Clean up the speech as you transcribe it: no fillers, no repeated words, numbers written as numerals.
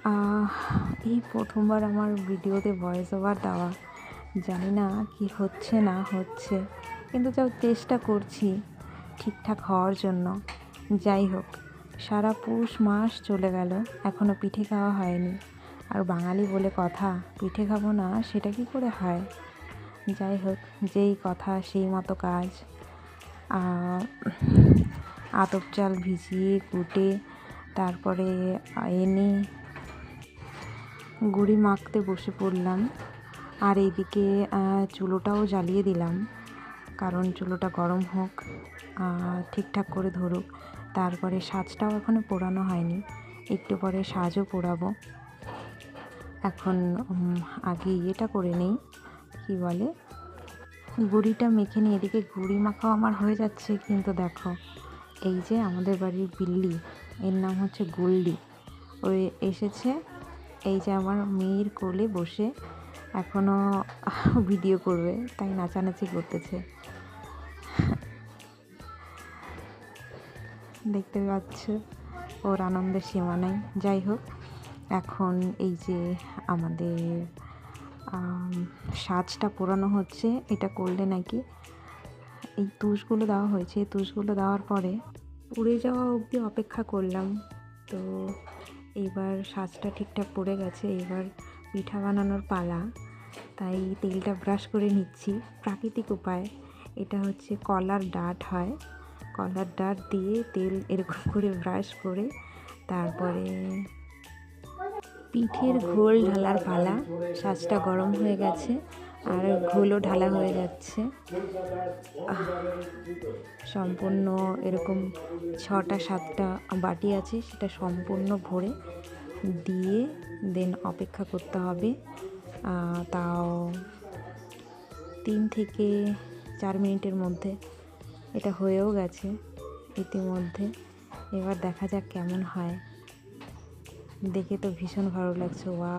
আহ, এই প্রথমবার আমার ভিডিওতে ভয়েস ওভার দেওয়া। জানি না কি হচ্ছে না হচ্ছে, কিন্তু যাও চেষ্টা করছি ঠিকঠাক হওয়ার জন্য। যাই হোক, সারা পৌষ মাস চলে গেল, এখনও পিঠে খাওয়া হয়নি। আর বাঙালি বলে কথা, পিঠে খাবো না সেটা কি করে হয়। যাই হোক, যেই কথা সেই মতো কাজ। আতপ চাল ভিজিয়ে কুটে তারপরে এনে গুঁড়ি মাখতে বসে পড়লাম। আর এইদিকে চুলোটাও জ্বালিয়ে দিলাম, কারণ চুলোটা গরম হোক, ঠিকঠাক করে ধরুক। তারপরে সাজটাও এখনও পোড়ানো হয়নি, একটু পরে সাজও পোড়াবো। এখন আগে ইয়েটা করে নেই, কি বলে, গুঁড়িটা মেখে নিই। এদিকে গুঁড়ি মাখাও আমার হয়ে যাচ্ছে, কিন্তু দেখো এই যে আমাদের বাড়ির বিল্লি, এর নাম হচ্ছে গোল্ডি, ওই এসেছে। এই যে আমার মেয়ের কোলে বসে এখনও ভিডিও করবে, তাই নাচানাচি করতেছে, দেখতে পাচ্ছ। ওর আনন্দের সীমা নাই। যাই হোক, এখন এই যে আমাদের সাজটা পোড়ানো হচ্ছে। এটা করলে নাকি এই তুষগুলো দেওয়া হয়েছে, এই তুষগুলো দেওয়ার পরে উড়ে যাওয়া অবধি অপেক্ষা করলাম। তো এইবার সাজটা ঠিকঠাক পড়ে গেছে, এবার পিঠা বানানোর পালা। তাই তেলটা ব্রাশ করে নিচ্ছি প্রাকৃতিক উপায়। এটা হচ্ছে কলার ডাঁট হয়, কলার ডাঁট দিয়ে তেল এরকম করে ব্রাশ করে তারপরে পিঠের ঘোল ঢালার পালা। সাজটা গরম হয়ে গেছে আর ঘোলও ঢালা হয়ে যাচ্ছে। সম্পূর্ণ এরকম 6টা 7টা বাটি আছে, সেটা সম্পূর্ণ ভরে দিয়ে দেন অপেক্ষা করতে হবে। তাও 3 থেকে 4 মিনিটের মধ্যে এটা হয়েও গেছে ইতিমধ্যে। এবার দেখা যাক কেমন হয়। দেখে তো ভীষণ ভালো লাগছে। ওয়া